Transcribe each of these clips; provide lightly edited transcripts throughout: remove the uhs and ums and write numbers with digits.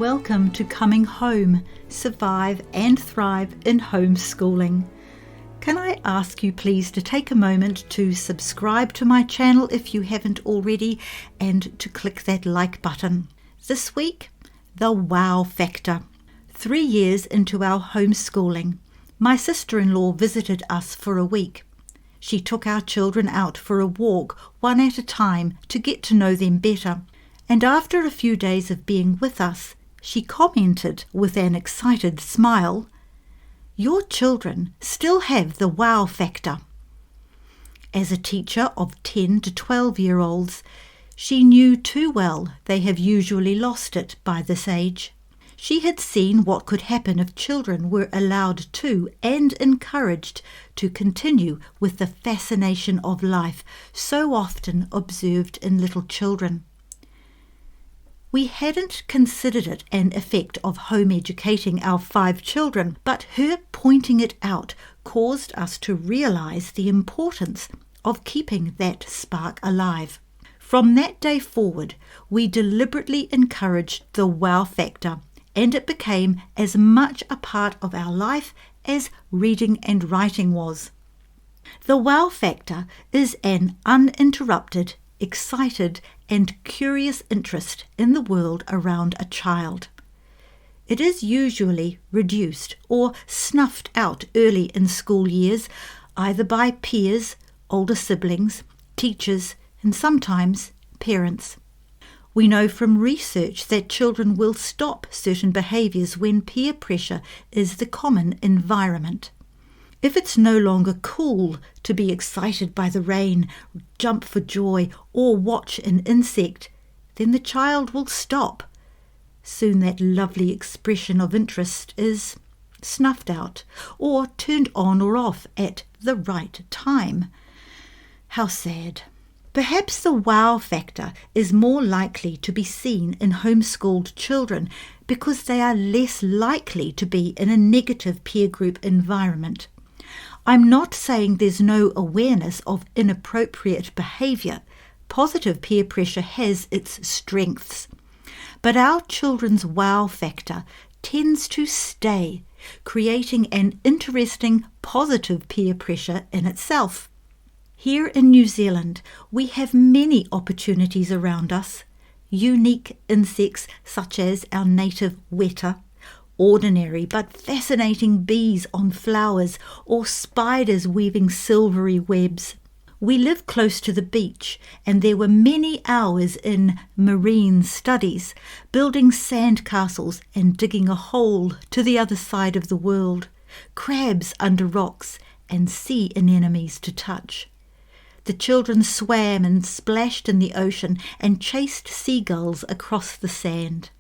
Welcome to Coming Home, Survive and Thrive in Homeschooling. Can I ask you please to take a moment to subscribe to my channel if you haven't already and to click that like button. This week, the wow factor. 3 years into our homeschooling, my sister-in-law visited us for a week. She took our children out for a walk, one at a time, to get to know them better. And after a few days of being with us, she commented with an excited smile, "Your children still have the wow factor." As a teacher of 10 to 12-year-olds, she knew too well they have usually lost it by this age. She had seen what could happen if children were allowed to and encouraged to continue with the fascination of life so often observed in little children. We hadn't considered it an effect of home educating our 5 children, but her pointing it out caused us to realize the importance of keeping that spark alive. From that day forward, we deliberately encouraged the wow factor, and it became as much a part of our life as reading and writing was. The wow factor is an uninterrupted, excited and curious interest in the world around a child. It is usually reduced or snuffed out early in school years, either by peers, older siblings, teachers, and sometimes parents. We know from research that children will stop certain behaviours when peer pressure is the common environment. If it's no longer cool to be excited by the rain, jump for joy, or watch an insect, then the child will stop. Soon that lovely expression of interest is snuffed out or turned on or off at the right time. How sad. Perhaps the wow factor is more likely to be seen in homeschooled children because they are less likely to be in a negative peer group environment. I'm not saying there's no awareness of inappropriate behaviour. Positive peer pressure has its strengths. But our children's wow factor tends to stay, creating an interesting positive peer pressure in itself. Here in New Zealand, we have many opportunities around us. Unique insects such as our native weta, ordinary but fascinating bees on flowers, or spiders weaving silvery webs. We live close to the beach, and there were many hours in marine studies, building sand castles and digging a hole to the other side of the world, crabs under rocks and sea anemones to touch. The children swam and splashed in the ocean and chased seagulls across the sand.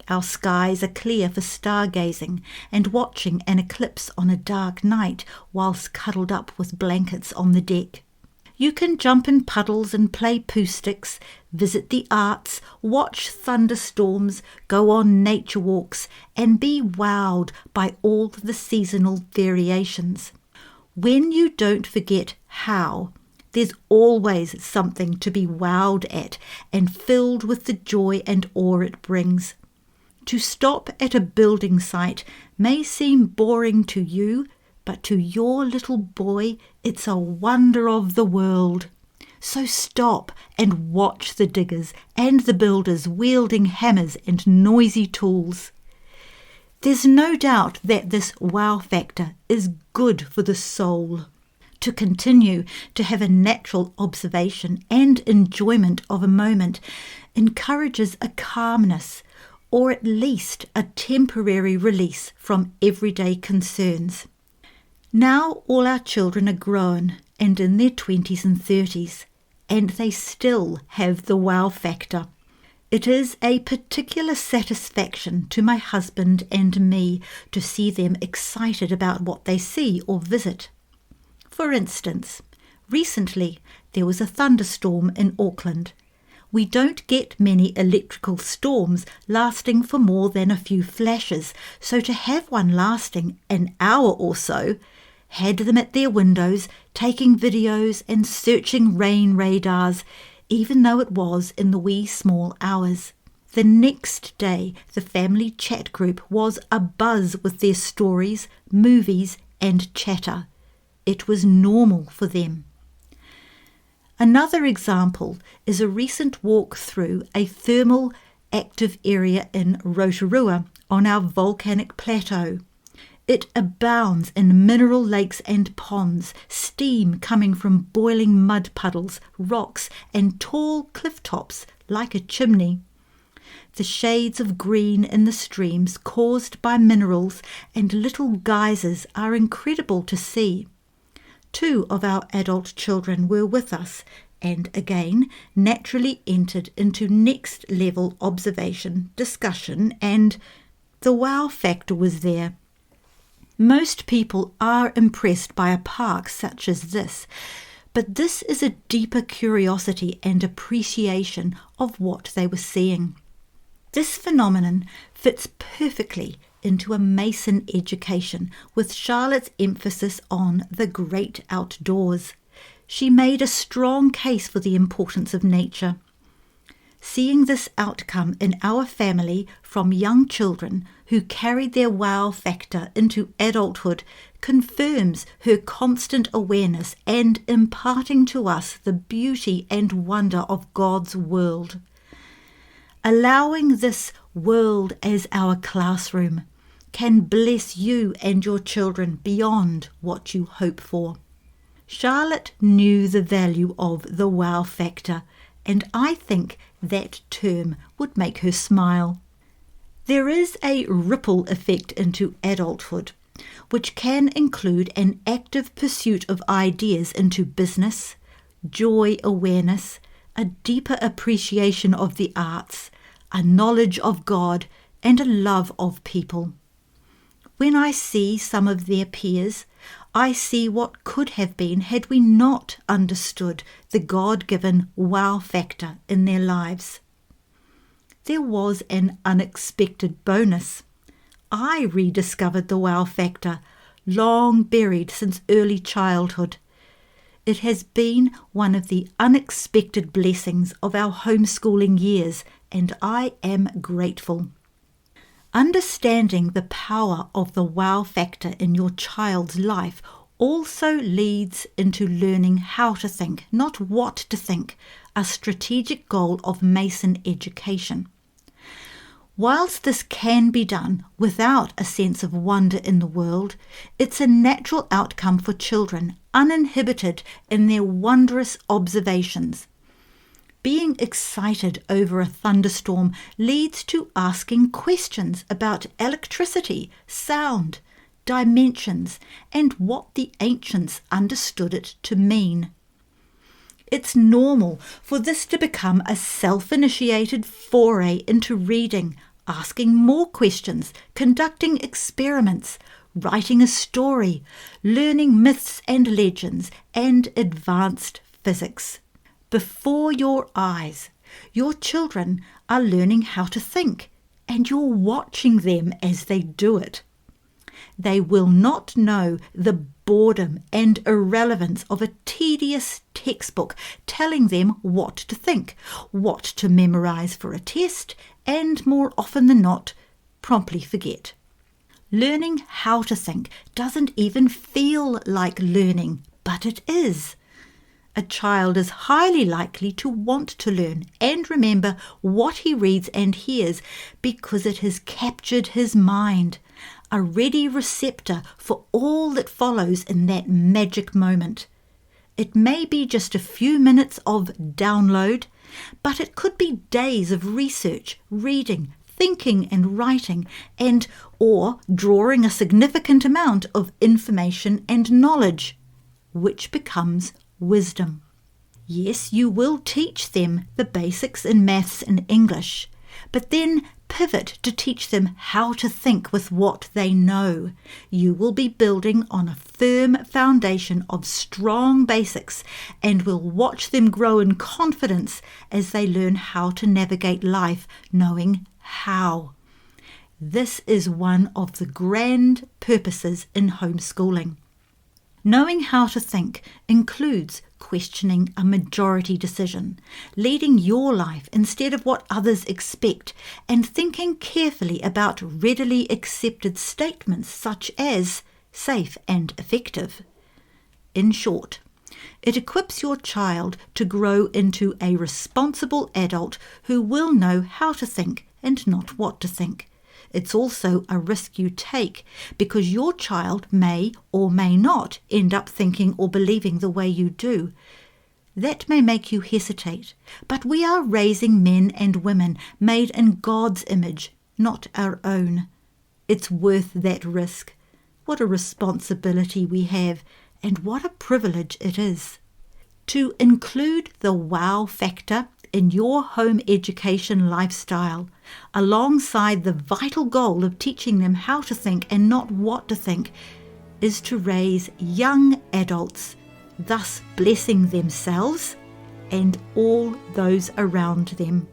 Our skies are clear for stargazing and watching an eclipse on a dark night whilst cuddled up with blankets on the deck. You can jump in puddles and play poo sticks, visit the arts, watch thunderstorms, go on nature walks, and be wowed by all the seasonal variations. When you don't forget how, there's always something to be wowed at and filled with the joy and awe it brings. To stop at a building site may seem boring to you, but to your little boy it's a wonder of the world. So stop and watch the diggers and the builders wielding hammers and noisy tools. There's no doubt that this wow factor is good for the soul. To continue to have a natural observation and enjoyment of a moment encourages a calmness, or at least a temporary release from everyday concerns. Now all our children are grown and in their 20s and 30s, and they still have the wow factor. It is a particular satisfaction to my husband and me to see them excited about what they see or visit. For instance, recently there was a thunderstorm in Auckland. We don't get many electrical storms lasting for more than a few flashes, so to have one lasting an hour or so, had them at their windows, taking videos and searching rain radars, even though it was in the wee small hours. The next day, the family chat group was abuzz with their stories, movies, and chatter. It was normal for them. Another example is a recent walk through a thermal active area in Rotorua on our volcanic plateau. It abounds in mineral lakes and ponds, steam coming from boiling mud puddles, rocks, and tall cliff tops like a chimney. The shades of green in the streams caused by minerals and little geysers are incredible to see. 2 of our adult children were with us and again naturally entered into next level observation, discussion, and the wow factor was there. Most people are impressed by a park such as this, but this is a deeper curiosity and appreciation of what they were seeing. This phenomenon fits perfectly into a Mason education, with Charlotte's emphasis on the great outdoors. She made a strong case for the importance of nature. Seeing this outcome in our family from young children who carried their wow factor into adulthood confirms her constant awareness and imparting to us the beauty and wonder of God's world. Allowing this world as our classroom can bless you and your children beyond what you hope for. Charlotte knew the value of the wow factor, and I think that term would make her smile. There is a ripple effect into adulthood, which can include an active pursuit of ideas into business, joy awareness, a deeper appreciation of the arts, a knowledge of God, and a love of people. When I see some of their peers, I see what could have been had we not understood the God-given wow factor in their lives. There was an unexpected bonus. I rediscovered the wow factor, long buried since early childhood. It has been one of the unexpected blessings of our homeschooling years, and I am grateful. Understanding the power of the wow factor in your child's life also leads into learning how to think, not what to think, a strategic goal of Mason education. Whilst this can be done without a sense of wonder in the world, it's a natural outcome for children, uninhibited in their wondrous observations. Being excited over a thunderstorm leads to asking questions about electricity, sound, dimensions, and what the ancients understood it to mean. It's normal for this to become a self-initiated foray into reading, asking more questions, conducting experiments, writing a story, learning myths and legends, and advanced physics. Before your eyes, your children are learning how to think, and you're watching them as they do it. They will not know the boredom and irrelevance of a tedious textbook telling them what to think, what to memorize for a test, and more often than not, promptly forget. Learning how to think doesn't even feel like learning, but it is. A child is highly likely to want to learn and remember what he reads and hears because it has captured his mind, a ready receptor for all that follows in that magic moment. It may be just a few minutes of download, but it could be days of research, reading, thinking and writing, or drawing a significant amount of information and knowledge, which becomes wisdom. Yes, you will teach them the basics in maths and English, but then pivot to teach them how to think with what they know. You will be building on a firm foundation of strong basics and will watch them grow in confidence as they learn how to navigate life, knowing how. This is one of the grand purposes in homeschooling. Knowing how to think includes questioning a majority decision, leading your life instead of what others expect, and thinking carefully about readily accepted statements such as safe and effective. In short, it equips your child to grow into a responsible adult who will know how to think and not what to think. It's also a risk you take because your child may or may not end up thinking or believing the way you do. That may make you hesitate, but we are raising men and women made in God's image, not our own. It's worth that risk. What a responsibility we have, and what a privilege it is. To include the wow factor in your home education lifestyle, alongside the vital goal of teaching them how to think and not what to think, is to raise young adults, thus blessing themselves and all those around them.